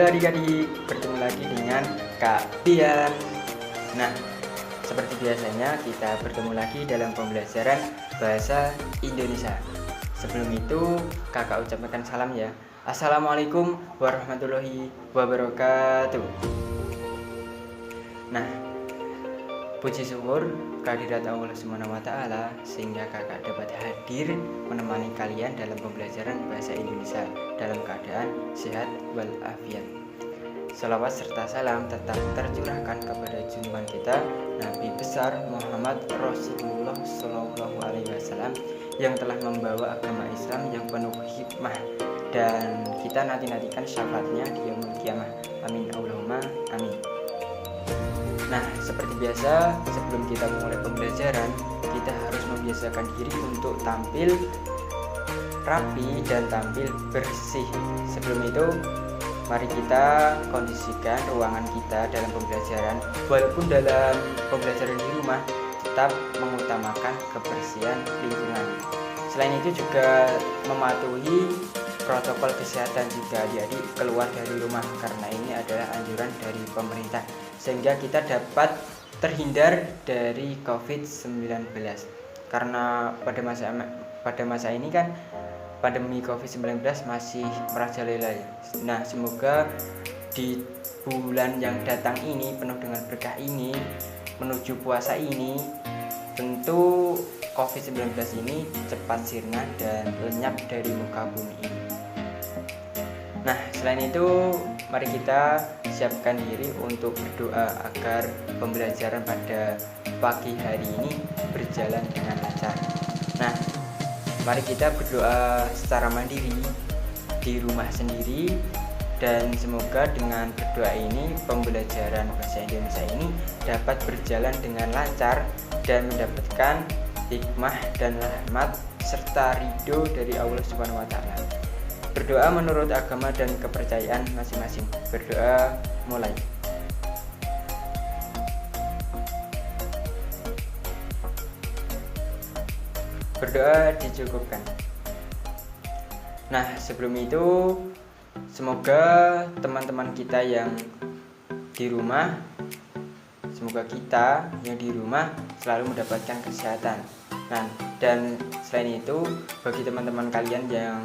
Halo adik-adik, bertemu lagi dengan Kak Pian. Nah, seperti biasanya kita bertemu lagi dalam pembelajaran bahasa Indonesia. Sebelum itu, kakak ucapkan salam ya. Assalamualaikum warahmatullahi wabarakatuh. Nah, puji syukur kehadirat Allah Subhanahu wa Ta'ala sehingga kakak dapat hadir menemani kalian dalam pembelajaran bahasa Indonesia dalam keadaan sehat walafiat. Salawat serta salam tetap tercurahkan kepada junjungan kita Nabi besar Muhammad Rasulullah Shallallahu Alaihi Wasallam yang telah membawa agama Islam yang penuh hikmah, dan kita nantikan syafaatnya di yaumul kiamah. Amin Allahumma amin. Nah, seperti biasa, sebelum kita memulai pembelajaran, kita harus membiasakan diri untuk tampil rapi dan tampil bersih. Sebelum itu, mari kita kondisikan ruangan kita dalam pembelajaran. Walaupun dalam pembelajaran di rumah, tetap mengutamakan kebersihan lingkungan. Selain itu juga mematuhi protokol kesehatan jika adik-adik keluar dari rumah, karena ini adalah anjuran dari pemerintah sehingga kita dapat terhindar dari COVID-19. Karena pada masa ini kan pandemi COVID-19 masih merajalela ya. Nah, semoga di bulan yang datang ini penuh dengan berkah ini, menuju puasa ini, tentu COVID-19 ini cepat sirna dan lenyap dari muka bumi ini. Nah, selain itu, mari kita siapkan diri untuk berdoa agar pembelajaran pada pagi hari ini berjalan dengan lancar. Nah, mari kita berdoa secara mandiri di rumah sendiri, dan semoga dengan berdoa ini pembelajaran bahasa Indonesia ini dapat berjalan dengan lancar dan mendapatkan hikmah dan rahmat serta ridho dari Allah Subhanahu wa Ta'ala. Berdoa menurut agama dan kepercayaan masing-masing. Berdoa mulai. Berdoa dicukupkan. Nah, sebelum itu, semoga teman-teman kita yang di rumah, semoga kita yang di rumah selalu mendapatkan kesehatan. Nah, dan selain itu, bagi teman-teman kalian yang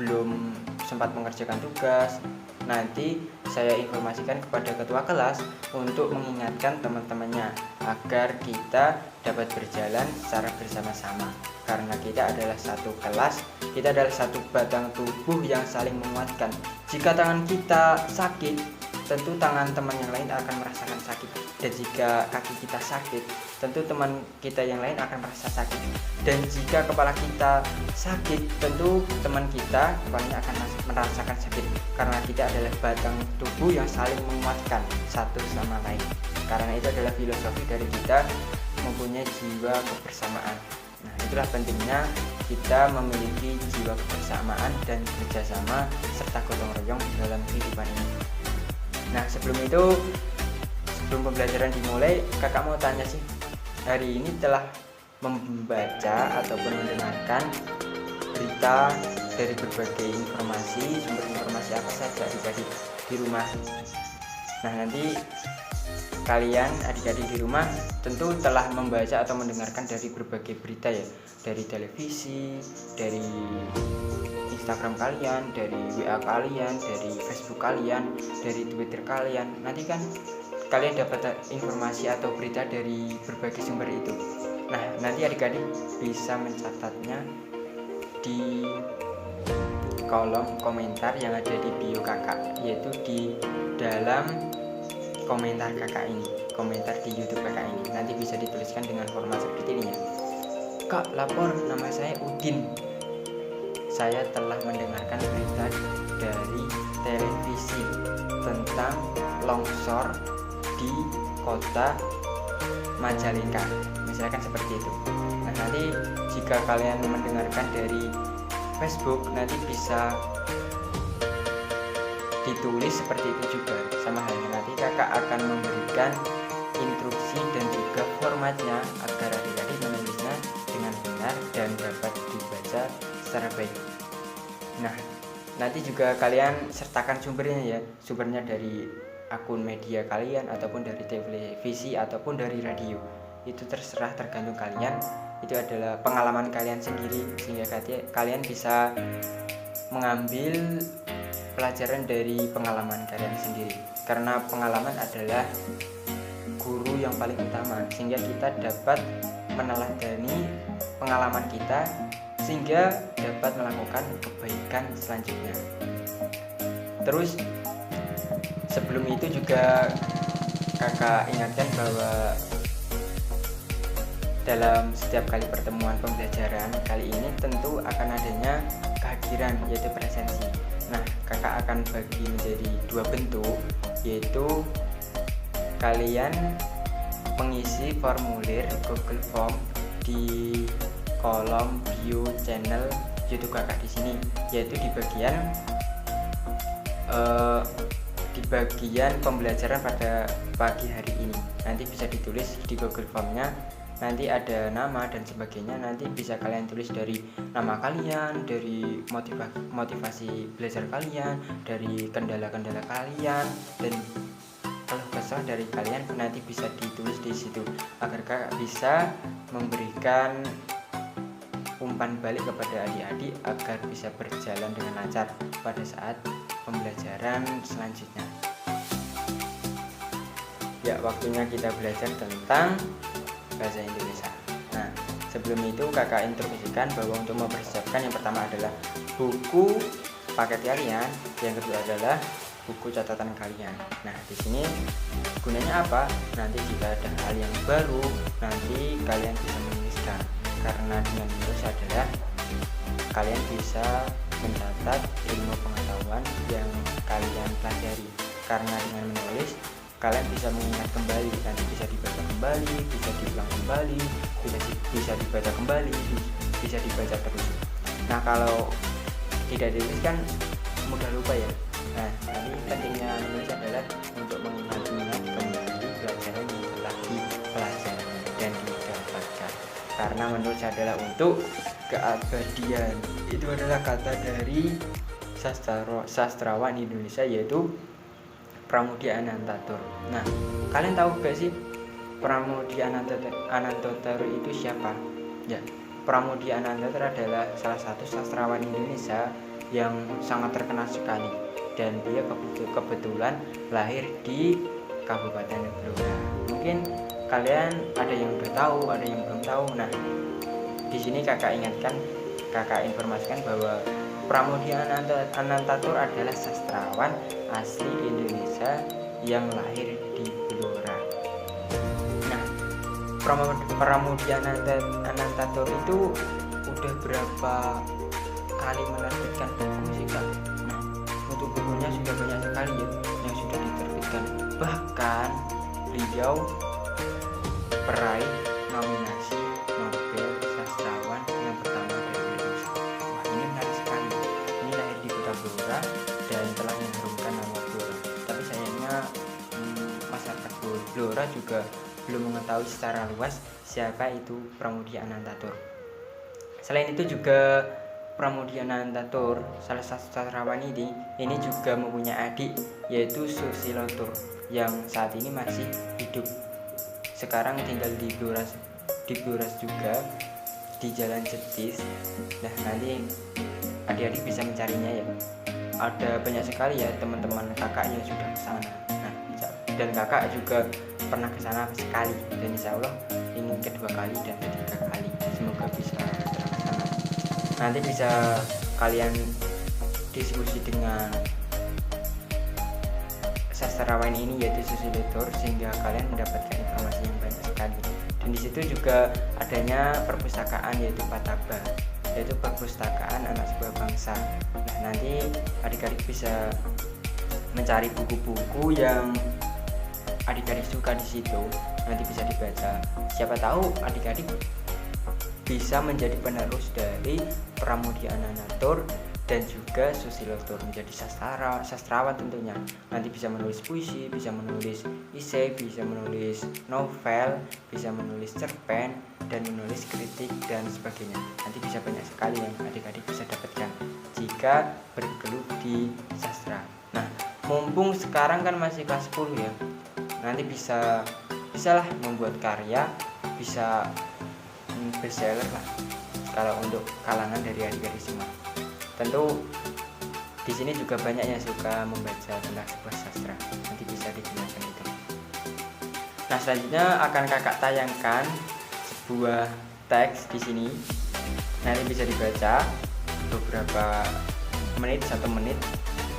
belum sempat mengerjakan tugas, nanti saya informasikan kepada ketua kelas untuk mengingatkan teman-temannya agar kita dapat berjalan secara bersama-sama, karena kita adalah satu kelas, kita adalah satu batang tubuh yang saling menguatkan. Jika tangan kita sakit, tentu tangan teman yang lain akan merasakan sakit, dan jika kaki kita sakit, tentu teman kita yang lain akan merasa sakit, dan jika kepala kita sakit, tentu teman kita kepalanya akan merasakan sakit, karena kita adalah batang tubuh yang saling menguatkan satu sama lain. Karena itu adalah filosofi dari kita mempunyai jiwa kebersamaan. Nah, itulah pentingnya kita memiliki jiwa kebersamaan dan kerjasama serta gotong royong dalam kehidupan ini. Nah, sebelum pembelajaran dimulai, kakak mau tanya sih, hari ini telah membaca ataupun mendengarkan berita dari berbagai informasi, sumber informasi apa saja adik-adik di rumah. Nah, nanti kalian adik-adik di rumah tentu telah membaca atau mendengarkan dari berbagai berita ya, dari televisi, dari Instagram kalian, dari WA kalian, dari Facebook kalian, dari Twitter kalian. Nanti kan kalian dapat informasi atau berita dari berbagai sumber itu. Nah, nanti adik-adik bisa mencatatnya di kolom komentar yang ada di bio kakak, yaitu di dalam komentar kakak ini, komentar di YouTube kakak ini. Nanti bisa dituliskan dengan format seperti ini ya. Kak, lapor, nama saya Udin. Saya telah mendengarkan berita dari televisi tentang longsor di kota Majalengka, misalkan seperti itu. Nah, nanti jika kalian mendengarkan dari Facebook, nanti bisa ditulis seperti itu juga. Sama halnya nanti kakak akan memberikan instruksi dan juga formatnya agar adik-adik menulisnya dengan benar dan dapat dibaca secara baik. Nah, Nanti juga kalian sertakan sumbernya ya, sumbernya dari akun media kalian ataupun dari televisi ataupun dari radio. Itu terserah, tergantung kalian. Itu adalah pengalaman kalian sendiri, sehingga kalian bisa mengambil pelajaran dari pengalaman kalian sendiri, karena pengalaman adalah guru yang paling utama, sehingga kita dapat meneladani pengalaman kita sehingga dapat melakukan kebaikan selanjutnya. Terus sebelum itu juga kakak ingatkan bahwa dalam setiap kali pertemuan pembelajaran kali ini tentu akan adanya kehadiran, yaitu presensi. Nah, kakak akan bagi menjadi dua bentuk, yaitu kalian mengisi formulir Google Form di kolom bio channel YouTube kakak di sini, yaitu di bagian pembelajaran pada pagi hari ini. Nanti bisa ditulis di Google Formnya, nanti ada nama dan sebagainya. Nanti bisa kalian tulis dari nama kalian, dari motivasi belajar kalian, dari kendala-kendala kalian, dan kalau kesah dari kalian nanti bisa ditulis di situ, agar kakak bisa memberikan umpan balik kepada adik-adik agar bisa berjalan dengan lancar pada saat pembelajaran selanjutnya. Ya, waktunya kita belajar tentang bahasa Indonesia. Nah, sebelum itu kakak introduksikan bahwa untuk mempersiapkan, yang pertama adalah buku paket kalian, yang kedua adalah buku catatan kalian. Nah, di sini gunanya apa? Nanti jika ada hal yang baru, nanti kalian bisa menuliskan. Karena dengan menulis adalah kalian bisa mencatat ilmu pengetahuan yang kalian pelajari. Karena dengan menulis kalian bisa mengingat kembali, nanti bisa dibaca kembali, bisa diulang kembali, bisa dibaca kembali, bisa dibaca terus. Nah, kalau tidak ditulis kan mudah lupa ya. Nah, nanti pentingnya menulis adalah untuk mengingat-ingat kembali pelajaran yang telah dipelajari dan didapatkan. Karena menulis adalah untuk keabadian. Itu adalah kata dari sastrawan Indonesia, yaitu Pramoedya Anantatur. Nah, kalian tahu gak sih Pramoedya Anantatur itu siapa? Ya, Pramoedya Anantatur adalah salah satu sastrawan Indonesia yang sangat terkenal sekali, dan dia kebetulan lahir di Kabupaten Blora. Mungkin kalian ada yang udah tahu, ada yang belum tahu. Nah, di sini kakak informasikan bahwa Pramoedya Anantatur adalah sastrawan asli Indonesia yang lahir di Blora. Nah, Pramoedya Anantatur itu udah berapa kali menerbitkan buku sih kak? Nah, untuk bukunya sudah banyak sekali ya yang sudah diterbitkan. Bahkan beliau peraih nominasi Nobel Sastrawan yang pertama dari Indonesia. Wah, ini menarik sekali. Ini lahir di kota Blora dan telah mengharumkan nama Blora. Tapi sayangnya masyarakat Blora juga belum mengetahui secara luas siapa itu Pramoedya Anantatur. Selain itu juga Pramoedya Anantatur, salah satu sastrawan ini juga mempunyai adik, yaitu Susilo Tur, yang saat ini masih hidup. Sekarang tinggal di Bloras juga, di Jalan Jetis. Nah, nanti adik-adik bisa mencarinya ya. Ada banyak sekali ya teman-teman kakak yang sudah ke sana. Nah, dan kakak juga pernah ke sana sekali, dan insya Allah ingin kedua kali dan ketiga kali. Semoga bisa terlaksana. Nanti bisa kalian diskusi dengan sastrawan ini, yaitu Susilo Tur, sehingga kalian mendapatkan informasi yang banyak sekali. Dan di situ juga adanya perpustakaan, yaitu Pataba, yaitu perpustakaan anak sebuah bangsa. Nah, nanti adik-adik bisa mencari buku-buku yang adik-adik suka di situ, nanti bisa dibaca. Siapa tahu adik-adik bisa menjadi penerus dari Pramoedya Anantatur dan juga Susilo Tur, menjadi sastrawan tentunya. Nanti bisa menulis puisi, bisa menulis esai, bisa menulis novel, bisa menulis cerpen, dan menulis kritik dan sebagainya. Nanti bisa banyak sekali yang adik-adik bisa dapatkan jika jika bergelut di sastra. Nah, mumpung sekarang kan masih kelas 10 ya, nanti bisalah membuat karya, bisa bestseller lah kalau untuk kalangan dari adik-adik semua. Tentu di sini juga banyak yang suka membaca tentang sebuah sastra, nanti bisa digunakan itu. Nah, selanjutnya akan kakak tayangkan sebuah teks di sini, nanti bisa dibaca beberapa menit, 1 menit,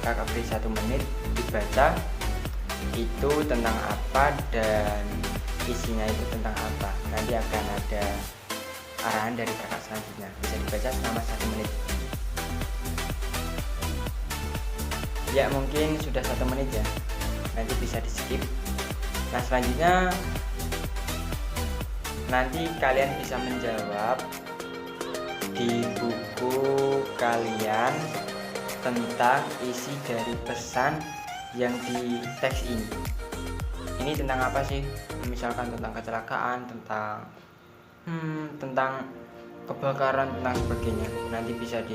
kakak beri 1 menit dibaca itu tentang apa dan isinya itu tentang apa. Nanti akan ada arahan dari kakak selanjutnya, bisa dibaca selama 1 menit. Ya, mungkin sudah 1 menit ya, nanti bisa di skip. Nah, selanjutnya nanti kalian bisa menjawab di buku kalian tentang isi dari pesan yang di teks ini. Ini tentang apa sih? Misalkan tentang kecelakaan, tentang kebakaran, tentang sebagainya. Nanti bisa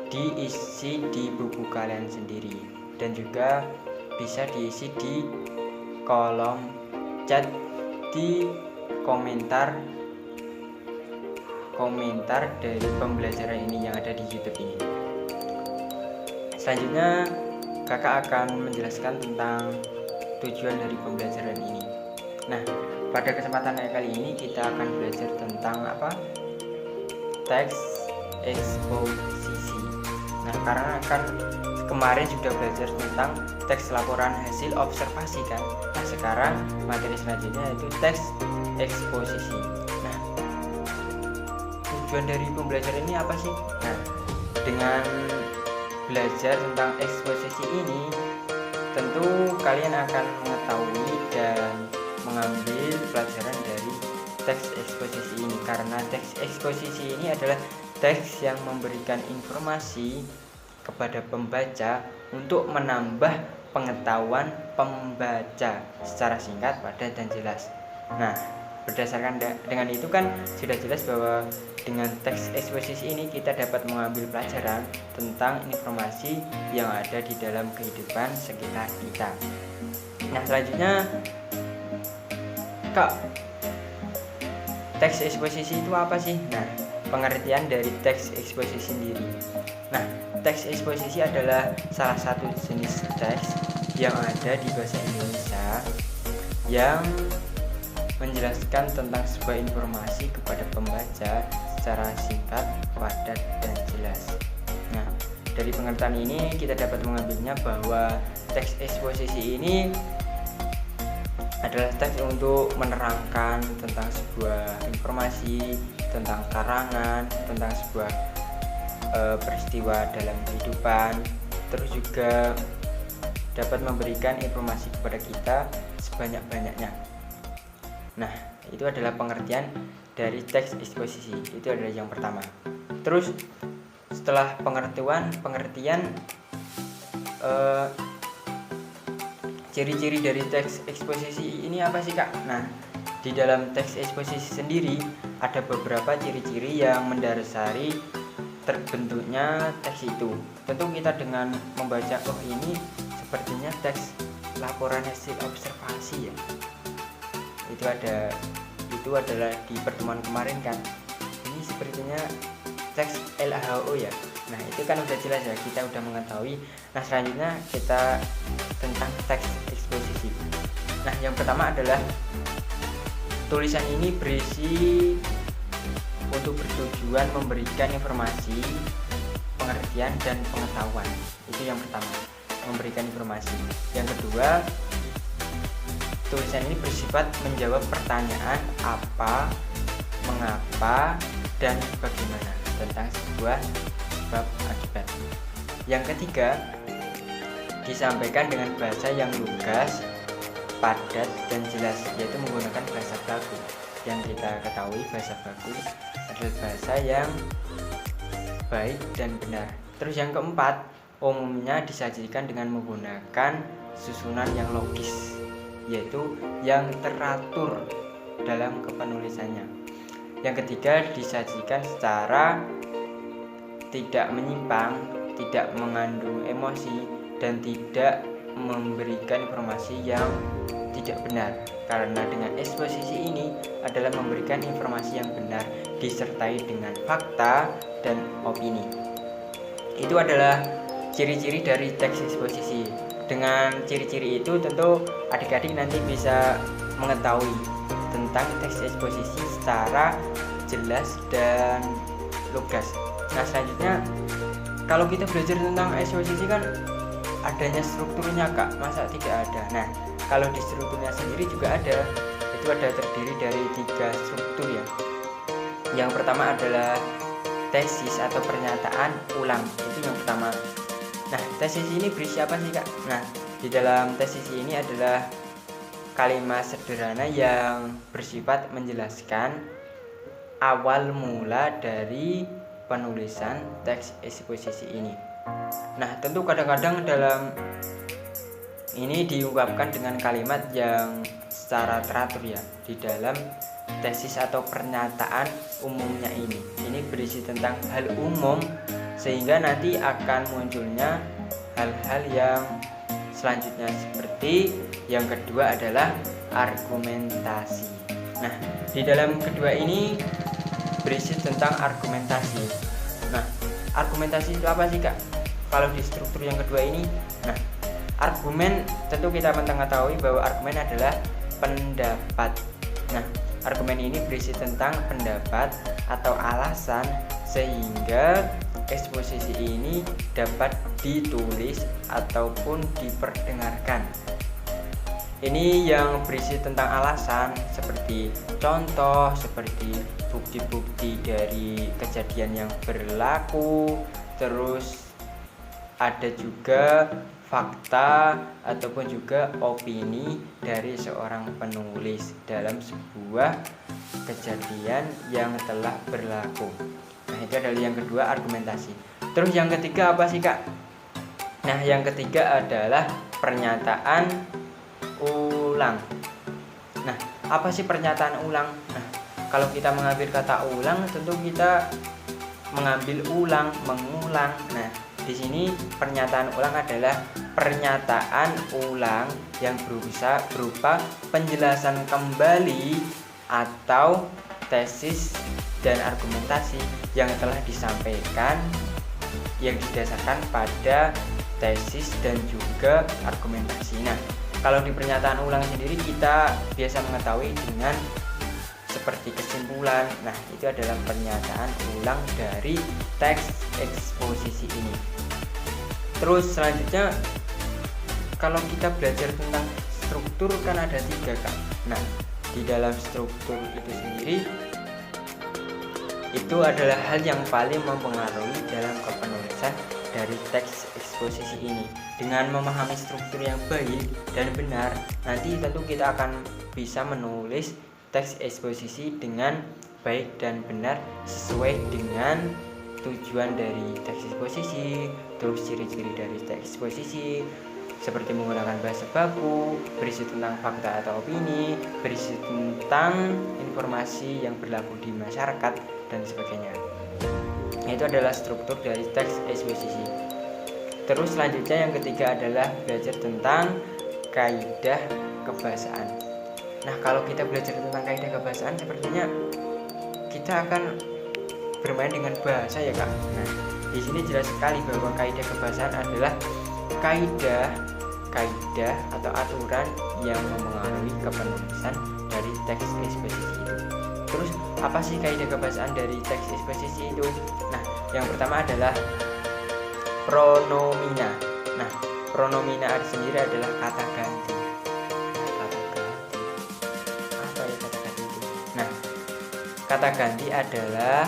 diisi di buku kalian sendiri, dan juga bisa diisi di kolom chat di komentar dari pembelajaran ini yang ada di YouTube ini. Selanjutnya kakak akan menjelaskan tentang tujuan dari pembelajaran ini. Nah, pada kesempatan kali ini kita akan belajar tentang apa? Teks eksposisi. Nah, karena kan kemarin sudah belajar tentang teks laporan hasil observasi kan. Nah, sekarang materi selanjutnya yaitu teks eksposisi. Nah, tujuan dari pembelajaran ini apa sih? Nah, dengan belajar tentang eksposisi ini, tentu kalian akan mengetahui dan mengambil pelajaran dari teks eksposisi ini, karena teks eksposisi ini adalah teks yang memberikan informasi kepada pembaca untuk menambah pengetahuan pembaca secara singkat, padat, dan jelas. Nah, berdasarkan dengan itu kan sudah jelas bahwa dengan teks eksposisi ini kita dapat mengambil pelajaran tentang informasi yang ada di dalam kehidupan sekitar kita. Nah, selanjutnya Kak, teks eksposisi itu apa sih? Nah, pengertian dari teks eksposisi sendiri. Nah, teks eksposisi adalah salah satu jenis teks yang ada di bahasa Indonesia yang menjelaskan tentang sebuah informasi kepada pembaca secara singkat, padat, dan jelas. Nah, dari pengertian ini kita dapat mengambilnya bahwa teks eksposisi ini adalah teks untuk menerangkan tentang sebuah informasi, tentang karangan, tentang sebuah peristiwa dalam kehidupan, terus juga dapat memberikan informasi kepada kita sebanyak-banyaknya. Nah, itu adalah pengertian dari teks eksposisi. Itu adalah yang pertama. Terus setelah pengertian ciri-ciri dari teks eksposisi ini apa sih, Kak? Nah, di dalam teks eksposisi sendiri ada beberapa ciri-ciri yang mendasari terbentuknya teks itu. Tentu kita dengan membaca, oh ini sepertinya teks laporan hasil observasi ya. Itu adalah di pertemuan kemarin kan. Ini sepertinya teks LHO ya. Nah, itu kan udah jelas ya, kita udah mengetahui. Nah, selanjutnya kita tentang teks eksposisi. Nah, yang pertama adalah tulisan ini berisi untuk bertujuan memberikan informasi, pengertian, dan pengetahuan. Itu yang pertama, memberikan informasi. Yang kedua, tulisan ini bersifat menjawab pertanyaan apa, mengapa, dan bagaimana tentang sebuah sebab akibat. Yang ketiga, disampaikan dengan bahasa yang lugas, padat, dan jelas, yaitu menggunakan bahasa baku. Yang kita ketahui bahasa baku adalah bahasa yang baik dan benar. Terus yang keempat, umumnya disajikan dengan menggunakan susunan yang logis, yaitu yang teratur dalam kepenulisannya. Yang ketiga, disajikan secara tidak menyimpang, tidak mengandung emosi, dan tidak memberikan informasi yang tidak benar. Karena dengan eksposisi ini adalah memberikan informasi yang benar disertai dengan fakta dan opini. Itu adalah ciri-ciri dari teks eksposisi. Dengan ciri-ciri itu tentu adik-adik nanti bisa mengetahui tentang teks eksposisi secara jelas dan lugas. Nah, selanjutnya kalau kita belajar tentang eksposisi kan adanya strukturnya Kak, masa tidak ada? Nah, kalau di strukturnya sendiri juga ada. Itu ada terdiri dari 3 struktur ya. Yang pertama adalah tesis atau pernyataan ulang. Itu yang pertama. Nah, tesis ini berisi apa sih Kak? Nah, di dalam tesis ini adalah kalimat sederhana yang bersifat menjelaskan awal mula dari penulisan teks eksposisi ini. Nah, tentu kadang-kadang dalam ini diungkapkan dengan kalimat yang secara teratur ya. Di dalam tesis atau pernyataan umumnya ini berisi tentang hal umum, sehingga nanti akan munculnya hal-hal yang selanjutnya, seperti yang kedua adalah argumentasi. Nah, di dalam kedua ini berisi tentang argumentasi. Nah, argumentasi itu apa sih Kak? Kalau di struktur yang kedua ini, nah, argumen tentu kita mengetahui bahwa argumen adalah pendapat. Nah, argumen ini berisi tentang pendapat atau alasan sehingga eksposisi ini dapat ditulis ataupun diperdengarkan. Ini yang berisi tentang alasan seperti contoh, seperti bukti-bukti dari kejadian yang berlaku, terus ada juga fakta ataupun juga opini dari seorang penulis dalam sebuah kejadian yang telah berlaku. Nah, itu adalah yang kedua, argumentasi. Terus yang ketiga apa sih Kak? Nah, yang ketiga adalah pernyataan ulang. Nah, apa sih pernyataan ulang? Nah, kalau kita mengambil kata ulang, tentu kita mengambil ulang, mengulang. Nah, di sini pernyataan ulang adalah pernyataan ulang yang berupa penjelasan kembali atau tesis dan argumentasi yang telah disampaikan yang didasarkan pada tesis dan juga argumentasi. Nah, kalau di pernyataan ulang sendiri kita biasa mengetahui dengan seperti kesimpulan. Nah, itu adalah pernyataan ulang dari teks eksposisi ini. Terus selanjutnya kalau kita belajar tentang struktur kan ada 3 Kak. Nah, di dalam struktur itu sendiri itu adalah hal yang paling mempengaruhi dalam kepenulisan dari teks eksposisi ini. Dengan memahami struktur yang baik dan benar, nanti tentu kita akan bisa menulis teks eksposisi dengan baik dan benar sesuai dengan tujuan dari teks eksposisi, terus ciri-ciri dari teks eksposisi seperti menggunakan bahasa baku, berisi tentang fakta atau opini, berisi tentang informasi yang berlaku di masyarakat dan sebagainya. Itu adalah struktur dari teks eksposisi. Terus selanjutnya yang ketiga adalah belajar tentang kaidah kebahasaan. Nah, kalau kita belajar tentang kaidah kebahasaan, sepertinya kita akan bermain dengan bahasa ya Kak. Nah, di sini jelas sekali bahwa kaidah kebahasaan adalah kaidah atau aturan yang mempengaruhi kepenulisan dari teks eksposisi itu. Terus apa sih kaidah kebahasaan dari teks eksposisi itu? Nah, yang pertama adalah pronomina. Nah, pronomina sendiri adalah kata ganti. Apa ya kata ganti itu? Nah, kata ganti adalah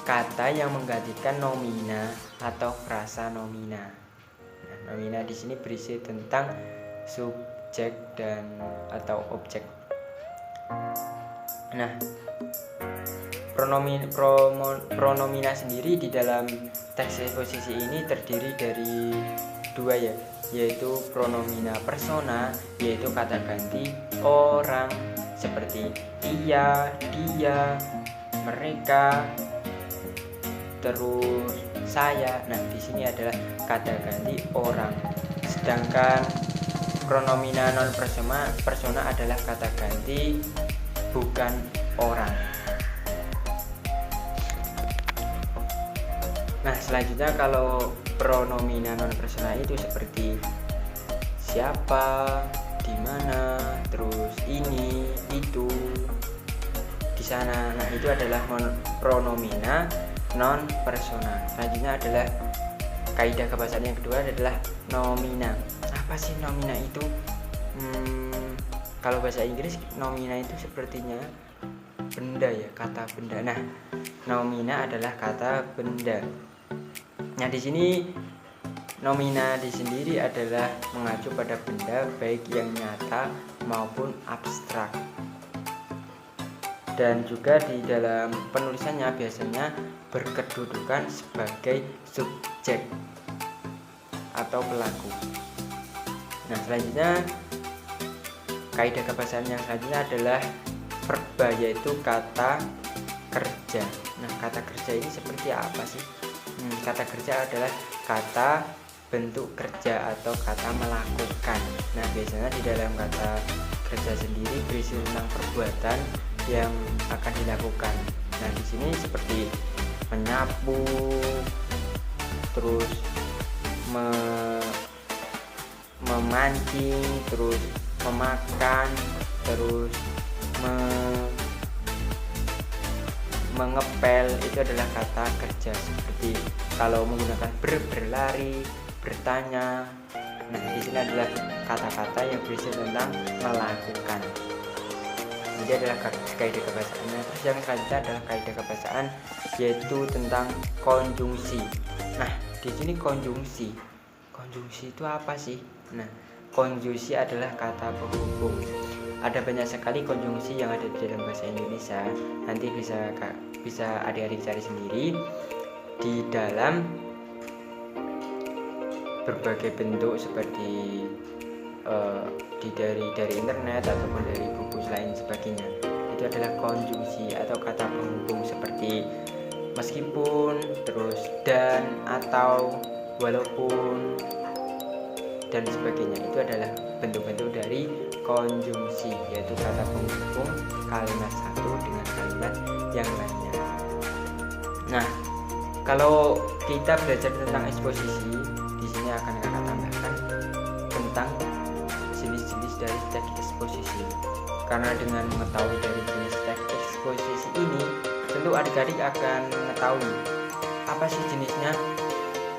kata yang menggantikan nomina atau frasa nomina. Nah, nomina di sini berisi tentang subjek dan atau objek. Nah, pronomina sendiri di dalam teks eksposisi ini terdiri dari 2 ya, yaitu pronomina persona, yaitu kata ganti orang seperti ia, dia, mereka. Terus saya. Nah, di sini adalah kata ganti orang. Sedangkan pronomina non persona adalah kata ganti bukan orang. Nah, selanjutnya kalau pronomina non persona itu seperti siapa, di mana, terus ini, itu, di sana. Nah, itu adalah pronomina non persona. Selanjutnya adalah kaidah kebahasaan yang kedua adalah nomina. Apa sih nomina itu? Kalau bahasa Inggris nomina itu sepertinya benda ya, kata benda. Nah, nomina adalah kata benda. Nah, di sini nomina di sendiri adalah mengacu pada benda baik yang nyata maupun abstrak. Dan juga di dalam penulisannya biasanya berkedudukan sebagai subjek atau pelaku. Nah, selanjutnya kaidah kebahasaan yang selanjutnya adalah verba, yaitu kata kerja. Nah, kata kerja ini seperti apa sih? Kata kerja adalah kata bentuk kerja atau kata melakukan. Nah, biasanya di dalam kata kerja sendiri berisi tentang perbuatan yang akan dilakukan. Nah, di sini seperti menyapu, terus memancing, terus memakan, terus mengepel. Itu adalah kata kerja. Seperti kalau menggunakan berlari, bertanya. Nah, di sini adalah kata-kata yang berisi tentang melakukan. Jadi adalah kaidah kebahasaan. Terus yang selanjutnya adalah kaidah kebahasaan, yaitu tentang konjungsi. Nah, di sini konjungsi itu apa sih? Nah, konjungsi adalah kata penghubung. Ada banyak sekali konjungsi yang ada di dalam bahasa Indonesia. Nanti bisa adik-adik cari sendiri di dalam berbagai bentuk seperti dari internet ataupun dari buku lain sebagainya. Itu adalah konjungsi atau kata penghubung seperti meskipun, terus dan, atau, walaupun, dan sebagainya. Itu adalah bentuk-bentuk dari konjungsi, yaitu kata penghubung kalimat satu dengan kalimat yang lainnya. Nah, kalau kita belajar tentang eksposisi, di sini akan kakak tambahkan tentang jenis-jenis dari teks eksposisi. Karena dengan mengetahui dari jenis teks eksposisi ini, tentu adik-adik akan mengetahui apa sih jenisnya.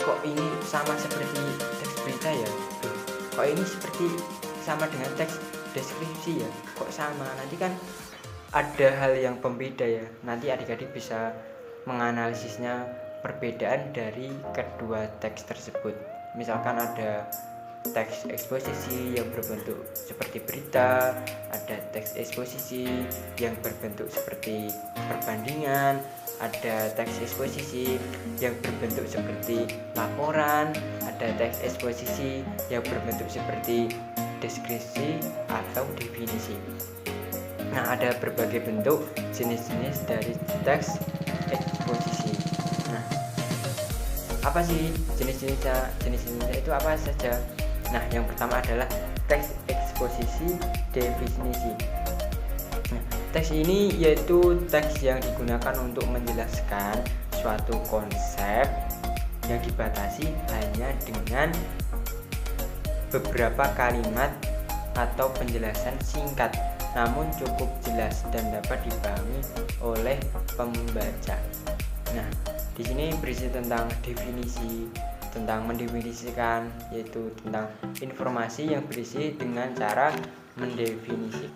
Kok ini sama seperti teks berita ya? Kok ini seperti sama dengan teks deskripsi ya? Kok sama? Nanti kan ada hal yang pembeda ya. Nanti adik-adik bisa menganalisisnya perbedaan dari kedua teks tersebut. Misalkan ada teks eksposisi yang berbentuk seperti berita, ada teks eksposisi yang berbentuk seperti perbandingan, ada teks eksposisi yang berbentuk seperti laporan, ada teks eksposisi yang berbentuk seperti deskripsi atau definisi. Nah, ada berbagai bentuk jenis-jenis dari teks eksposisi. Nah, apa sih jenis-jenisnya? Jenis-jenisnya itu apa saja? Nah, yang pertama adalah teks eksposisi definisi. Nah, teks ini yaitu teks yang digunakan untuk menjelaskan suatu konsep yang dibatasi hanya dengan beberapa kalimat atau penjelasan singkat, namun cukup jelas dan dapat dipahami oleh pembaca. Nah, di sini berisi tentang definisi, tentang mendefinisikan, yaitu tentang informasi yang berisi dengan cara mendefinisi.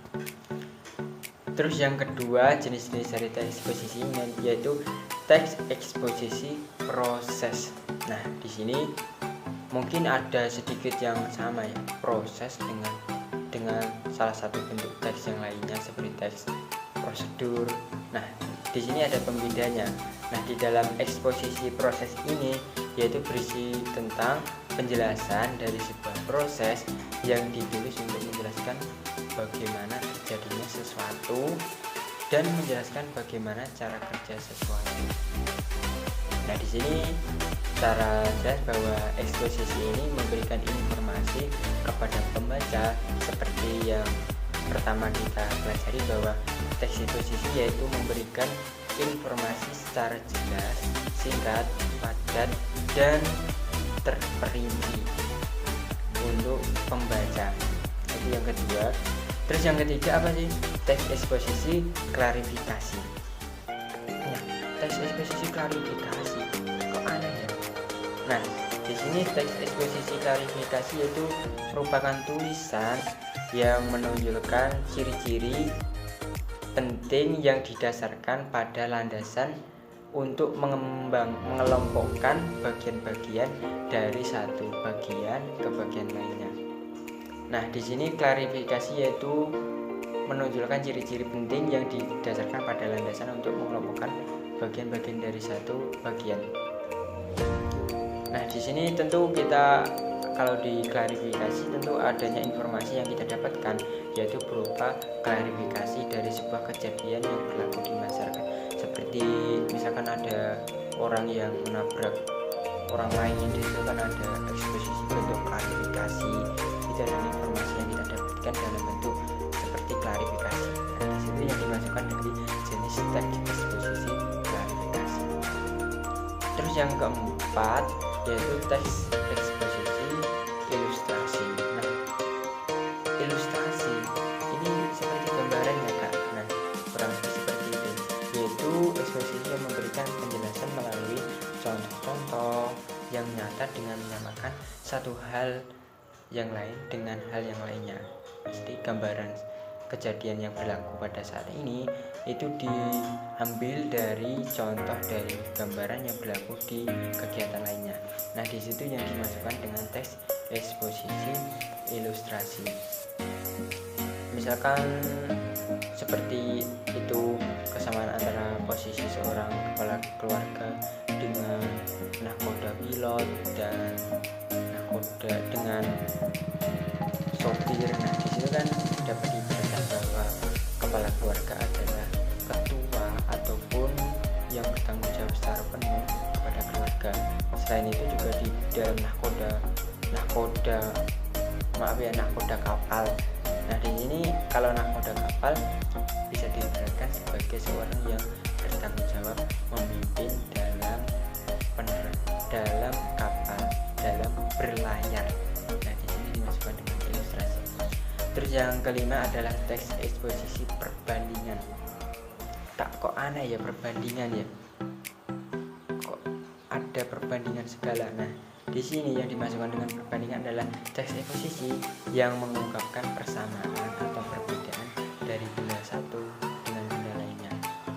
Terus yang kedua jenis-jenis dari teks eksposisi yaitu teks eksposisi proses. Nah, di sini mungkin ada sedikit yang sama ya, proses dengan salah satu bentuk teks yang lainnya seperti teks prosedur. Nah, di sini ada pembedanya. Nah, di dalam eksposisi proses ini yaitu berisi tentang penjelasan dari sebuah proses yang ditulis untuk menjelaskan bagaimana terjadinya sesuatu dan menjelaskan bagaimana cara kerja sesuatu. Nah, di sini secara jelas bahwa eksposisi ini memberikan informasi kepada pembaca seperti yang pertama kita pelajari, bahwa teks eksposisi yaitu memberikan informasi secara jelas, singkat, padat, dan terperinci untuk pembaca. Itu yang kedua. Terus yang ketiga apa sih? Teks eksposisi klarifikasi. Nah, teks eksposisi klarifikasi kok aneh ya? Nah, di sini teks eksposisi klarifikasi itu merupakan tulisan yang menunjukkan ciri-ciri penting yang didasarkan pada landasan untuk mengelompokkan bagian-bagian dari satu bagian ke bagian lainnya. Nah, di sini klarifikasi yaitu menunjukkan ciri-ciri penting yang didasarkan pada landasan untuk mengelompokkan bagian-bagian dari satu bagian. Nah, di sini tentu kita kalau di klarifikasi tentu adanya informasi yang kita dapatkan, yaitu berupa klarifikasi dari sebuah kejadian yang berlaku di masyarakat. Seperti misalkan ada orang yang menabrak orang lain, itu kan ada eksposisi bentuk klarifikasi. Itu adalah informasi yang kita dapatkan dalam bentuk seperti klarifikasi. Nah, di situ yang dimasukkan dari jenis teks eksposisi klarifikasi. Terus yang keempat yaitu teks eksposisi ilustrasi. Nah, ilustrasi ini seperti gambaran ya Kak. Nah, kurang lebih seperti itu, yaitu eksposisi yang memberikan penjelasan melalui contoh-contoh yang nyata dengan menyamakan satu hal yang lain dengan hal yang lainnya. Jadi gambaran kejadian yang berlaku pada saat ini itu diambil dari contoh dari gambaran yang berlaku di kegiatan lainnya. Nah, di situ yang dimasukkan dengan teks eksposisi ilustrasi. Misalkan seperti itu kesamaan antara posisi seorang kepala keluarga dengan nahkoda pilot dan nahkoda dengan sopir. Nah, di situ kan dapat dijelaskan bahwa kepala keluarga adalah ketua ataupun yang bertanggung jawab secara penuh kepada keluarga. Selain itu juga di dalam nahkoda kapal. Nah, di sini kalau nahkoda kapal bisa diibaratkan sebagai seorang yang bertanggung jawab memimpin dalam kapal, dalam berlayar. Nah, di sini dimasukkan dengan ilustrasi. Terus yang kelima adalah teks eksposisi perbandingan. Kok aneh ya perbandingan ya? Kok ada perbandingan segala? Nah, di sini yang dimasukkan dengan perbandingan adalah teks eksposisi yang mengungkapkan persamaan atau perbedaan dari benda satu dengan benda lainnya.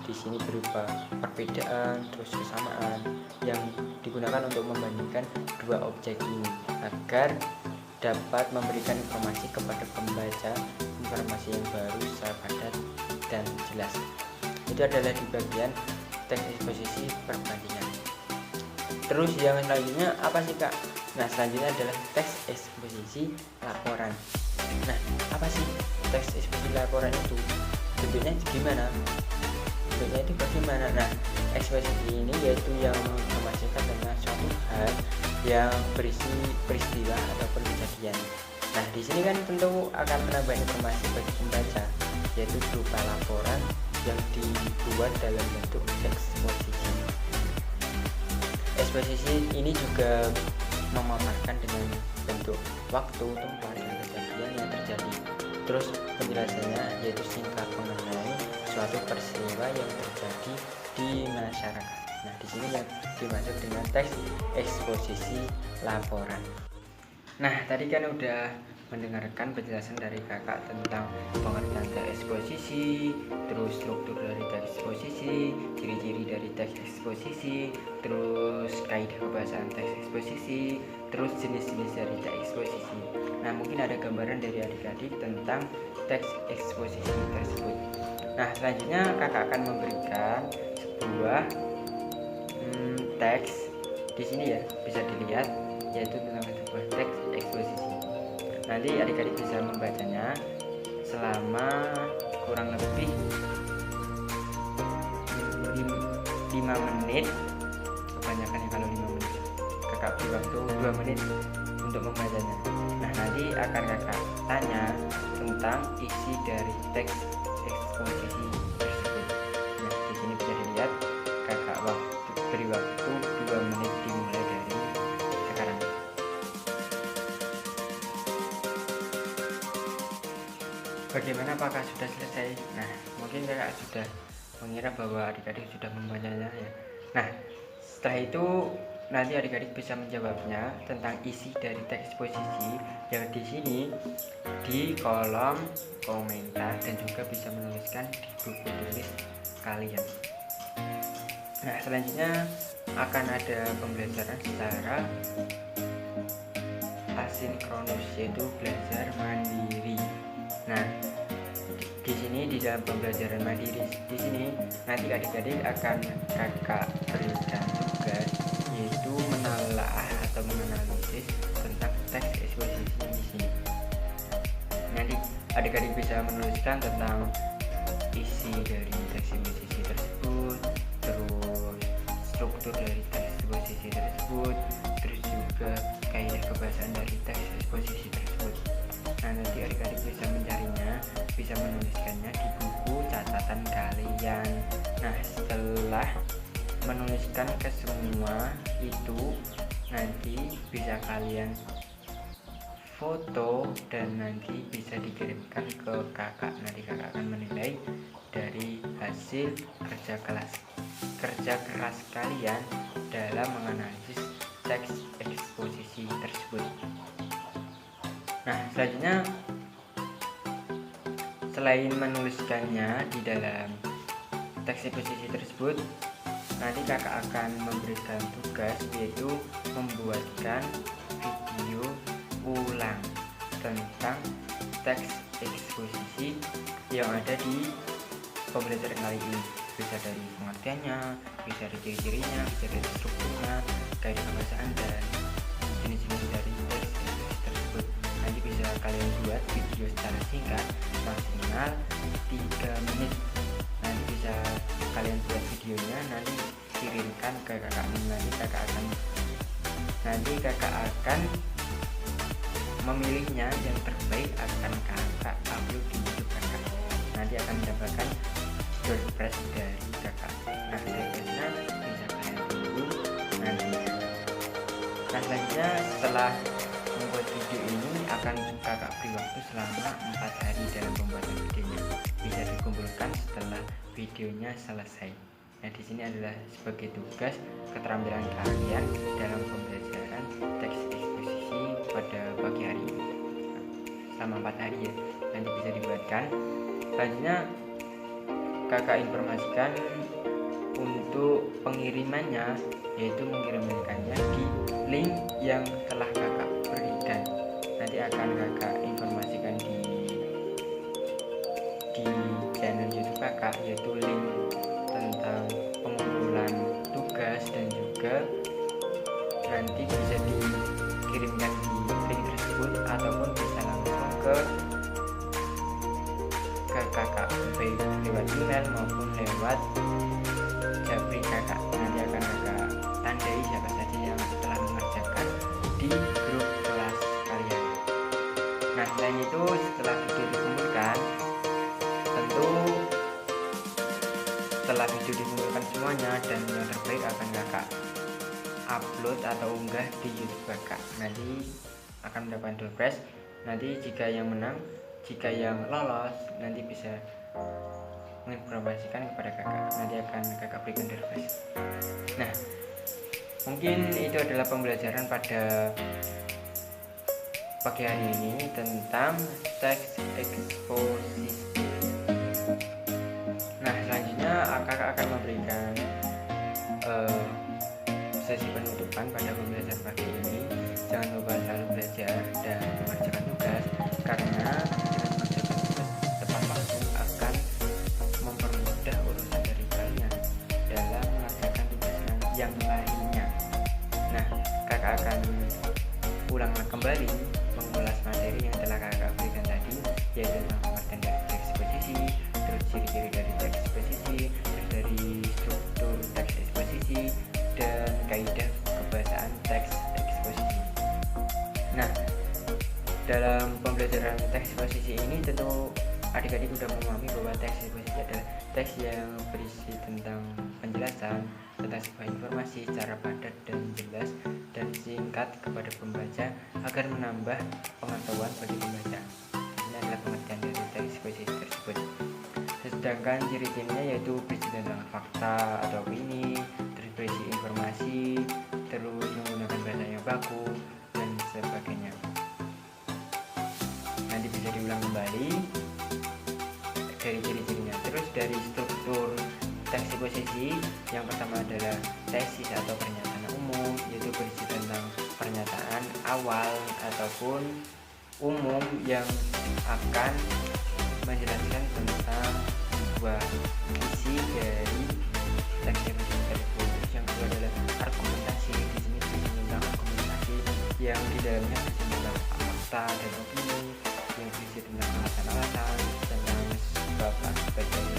Di sini berupa perbedaan terus kesamaan yang digunakan untuk membandingkan dua objek ini agar dapat memberikan informasi kepada pembaca, informasi yang baru, secara padat dan jelas. Itu adalah di bagian teks eksposisi perbandingan. Terus yang selanjutnya apa sih Kak? Nah, selanjutnya adalah teks eksposisi laporan. Nah, apa sih teks eksposisi laporan itu? Bentuknya gimana? Bentuknya itu bagaimana? Nah, eksposisi ini yaitu yang memastikan tentang suatu hal yang berisi peristiwa ataupun kejadian. Nah, di sini kan tentu akan menambah informasi bagi pembaca, yaitu berupa laporan yang dibuat dalam bentuk eksposisi. Eksposisi ini juga memaparkan dengan bentuk waktu, tempat, dan kejadian yang terjadi. Terus penjelasannya yaitu singkat mengenai suatu peristiwa yang terjadi di masyarakat. Nah, di sini yang dimaksud dengan teks eksposisi laporan. Nah, tadi kan udah mendengarkan penjelasan dari kakak tentang pengertian teks eksposisi, terus struktur dari teks eksposisi, ciri-ciri dari teks eksposisi, terus kaidah kebahasaan teks eksposisi, terus jenis-jenis dari teks eksposisi. Nah, mungkin ada gambaran dari adik-adik tentang teks eksposisi tersebut. Nah, selanjutnya kakak akan memberikan sebuah teks di sini ya, bisa dilihat, yaitu tentang sebuah teks eksposisi. Nanti adik-adik bisa membacanya selama kurang lebih 5 menit, kebanyakan ya kalau 5 menit. kakak beri waktu 2 menit untuk membacanya. Nah, nanti akan kakak tanya tentang isi dari teks eksposisi tersebut. Nah, di sini bisa dilihat kakak beri waktu 2 menit dimulai dari sekarang. Bagaimana, apakah sudah selesai? Nah, mungkin kakak sudah mengira bahwa adik-adik sudah membacanya ya. Nah, setelah itu nanti adik-adik bisa menjawabnya tentang isi dari teks eksposisi yang di sini di kolom komentar, dan juga bisa menuliskan di buku tulis kalian. Nah, selanjutnya akan ada pembelajaran secara asinkronus, yaitu belajar mandiri. Nah, di sini di dalam pembelajaran mandiri di sini nanti adik-adik akan kakak berikan tugas, yaitu menelaah atau menganalisis tentang teks eksposisi di sini. Nanti adik-adik bisa menuliskan tentang isi dari teks eksposisi tersebut, terus struktur dari teks eksposisi tersebut, terus juga kaidah kebahasaan dari teks eksposisi tersebut. Nah, nanti adik-adik bisa mencarinya, bisa menuliskannya di buku catatan kalian. Nah, setelah menuliskan ke semua itu, nanti bisa kalian foto dan nanti bisa dikirimkan ke kakak. Nanti kakak akan menilai dari hasil kerja keras kalian dalam menganalisis teks eksposisi tersebut. Nah, selanjutnya selain menuliskannya di dalam teks eksposisi tersebut, nanti kakak akan memberikan tugas, yaitu membuatkan video ulang tentang teks eksposisi yang ada di pembelajaran kali ini. Bisa dari pengertiannya, bisa dari ciri-cirinya, bisa dari strukturnya, kaidah kebahasaan, dan jenis-jenis dari teks eksposisi tersebut. Nanti bisa kalian buat video secara singkat, maksimal 3 menit. Nanti bisa kalian buat videonya, nanti kirimkan ke kakak. Nanti kakak akan memilihnya, yang terbaik akan kakak upload di YouTube kakak. Nanti akan mendapatkan door prize dari kakak. Nah, biasanya bisa kalian tunggu nantinya. Nah, selanjutnya setelah membuat video ini akan kakak beri waktu selama 4 hari dalam pembuatan videonya. Bisa dikumpulkan setelah videonya selesai. Nah, di sini adalah sebagai tugas keterampilan kalian dalam pembelajaran teks eksposisi pada pagi hari selama 4 hari ya. Nanti bisa dibuatkan. Selanjutnya kakak informasikan untuk pengirimannya, yaitu mengirimkannya di link yang telah kakak berikan. Nanti akan kakak informasikan di channel YouTube kakak, yaitu link tentang pengumpulan tugas, dan juga nanti bisa dikirimkan di link tersebut ataupun bisa langsung ke kakak, baik lewat email maupun lewat japri kakak. Nanti akan kakak tandai siapa saja yang telah mengerjakan di grup kelas kalian. Nah, selain itu setelah video dikumpulkan, tentu setelah video dikumpulkan semuanya dan yang terbaik akan kakak upload atau unggah di YouTube kakak. Nanti akan mendapatkan door prize. Nanti jika yang menang, jika yang lolos, nanti bisa menginformasikan kepada kakak. Nanti akan kakak berikan door prize. Nah, mungkin itu adalah pembelajaran pada pagi hari ini tentang teks eksposisi. Nah, selanjutnya kakak akan memberikan sesi penutupan pada pembelajaran pagi ini. Jangan lupa selalu belajar dan mengerjakan tugas, karena dengan mengerjakan tugas tepat waktu akan mempermudah urusan dari kalian dalam mengerjakan tugas yang lainnya. Nah, kakak akan ulang kembali mengulas materi yang telah kakak berikan tadi, yaitu tentang pengertian dari teks eksposisi, terus ciri-ciri dari teks eksposisi, terus dari struktur teks eksposisi, dan kaidah kebahasaan teks Nah, dalam pembelajaran teks eksposisi ini tentu adik-adik sudah memahami bahwa teks eksposisi adalah teks yang berisi tentang penjelasan tentang sebuah informasi secara padat dan jelas dan singkat kepada pembaca agar menambah pengetahuan bagi pembaca. Ini adalah pengertian dari teks eksposisi tersebut. Sedangkan ciri-cirinya yaitu berisi tentang fakta atau opini, terus berisi informasi, terus menggunakan bahasa yang baku dan sebagainya. Nanti bisa diulang kembali dari ciri-cirinya. Terus dari struktur teks eksposisi, yang pertama adalah tesis atau pernyataan umum, yaitu berisi tentang pernyataan awal ataupun umum yang akan menjelaskan tentang sebuah isi dari teks eksposisi tersebut. Terus yang kedua adalah argumentasi. Di sini berisi tentang argumentasi yang di dalamnya berisi tentang fakta dan opini, yang berisi tentang alasan-alasan tentang sebab akibat dari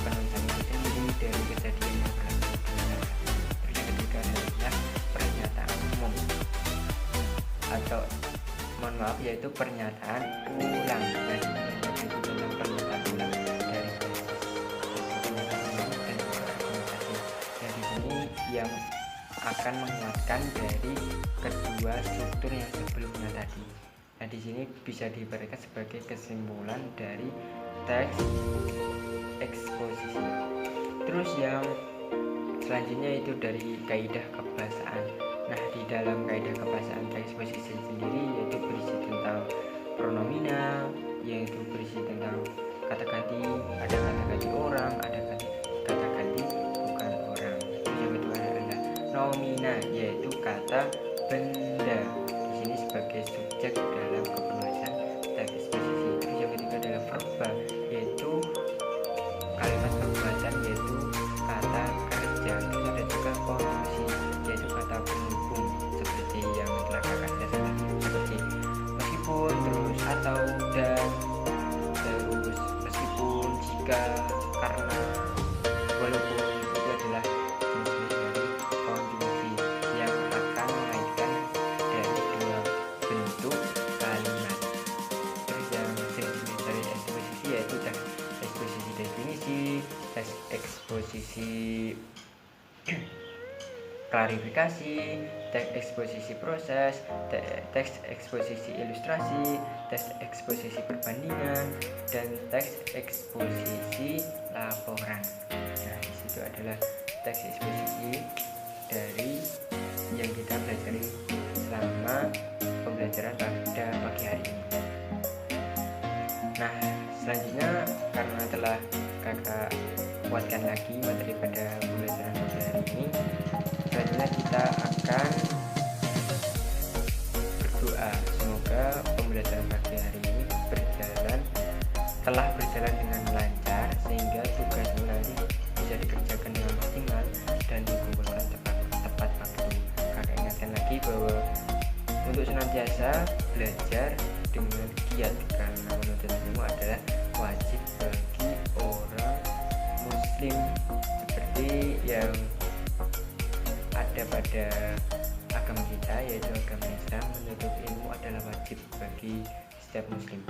penulisan itu sendiri, dari kejadian yang berlaku di masyarakat. Terus yang ketiga adalah pernyataan umum atau mohon maaf yaitu pernyataan ulang. Nah, itu tentang pernyataan ulang dari pernyataan umum dan juga argumentasi. Dan di sini yang akan menguatkan dari kedua struktur yang sebelumnya tadi. Nah, di sini bisa diberikan sebagai kesimpulan dari teks eksposisi. Terus yang selanjutnya itu dari kaidah kebahasaan. Nah, di dalam kaidah kebahasaan teks eksposisi sendiri yaitu berisi tentang pronomina, yaitu berisi tentang kata ganti, ada kata ganti orang, ada kata ganti bukan orang. Terus yang kedua adalah nomina, yaitu kata benda. Di sini sebagai subjek dalam kepenulisan teks eksposisi. Terus yang ketiga adalah verba, yaitu kalimat pembahasan, yaitu kata kerja. Terus ada juga konjungsi, yaitu kata penghubung seperti yang telah kakak jelaskan tadi, seperti meskipun, terus atau, dan, terus meskipun, jika, karena, walaupun. Itu adalah jenis-jenis dari konjungsi yang akan mengaitkan dari dua bentuk kalimat. Terus yang jenis-jenis dari eksposisi yaitu teks eksposisi definisi, teks eksposisi klarifikasi, teks eksposisi proses, teks eksposisi ilustrasi, teks eksposisi perbandingan, dan teks eksposisi laporan. Nah, disitu adalah teks eksposisi dari yang kita pelajari selama pembelajaran pada pagi hari ini. Nah, selanjutnya karena telah kakak kuatkan lagi materi pada pembelajaran pagi hari ini, selanjutnya kita akan berdoa semoga pembelajaran pagi hari ini telah berjalan dengan lancar sehingga tugasnya nanti bisa dikerjakan dengan maksimal dan dikumpulkan tepat waktu. Kakak ingatkan lagi bahwa untuk senantiasa belajar dengan giat karena menuntut ilmu adalah wajib bagi orang muslim seperti yang ada pada agama kita, yaitu agama Islam. Menuntut ilmu adalah wajib bagi setiap muslim.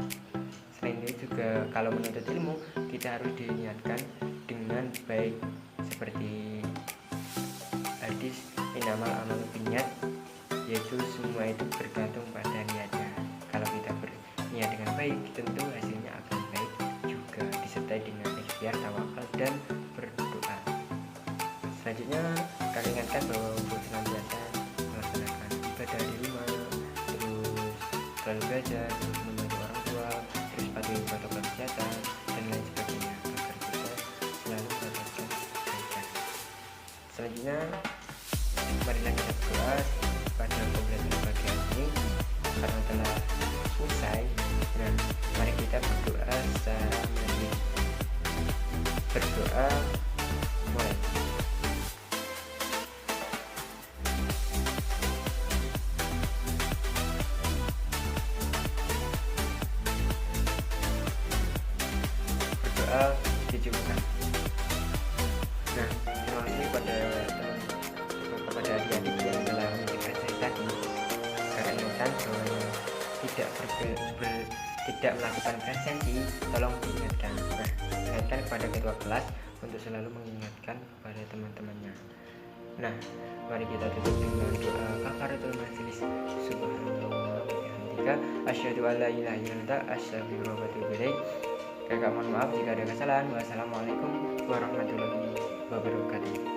Selain itu juga kalau menuntut ilmu kita harus diniatkan dengan baik seperti hadis innamal amalu binniyat, yaitu semua itu bergantung pada niatnya. Kalau kita berniat dengan baik tentu hasilnya akan baik juga, disertai dengan ikhtiar, tawakal, dan berdoa. Selanjutnya kami ingatkan bahwa untuk senantiasa melaksanakan ibadah di rumah, terus selalu belajar, membantu orang tua, terus patuhi protokol kesehatan dan lain sebagainya agar kita selalu mendapatkan kebaikan. Selanjutnya marilah kita berdoa pada pembelajaran pagi ini karena telah usai, dan mari kita berdoa secara mandiri. Berdoa mulai. Berdoa dicukupkan. Nah, terima kasih pada adik-adik yang telah mendengarkan saya tadi. Karena ingatkan bahwa tidak melakukan presensi, tolong diingatkan. Nah, ingatkan kepada ketua kelas untuk selalu mengingatkan kepada teman-temannya. Nah, mari kita tutup dengan doa kafaratul majelis. Subhanallah wa bihamdika asyhadu an la ilaha illa anta astaghfiruka wa atubu ilaik. Kakak mohon maaf jika ada kesalahan. Wassalamualaikum warahmatullahi wabarakatuh.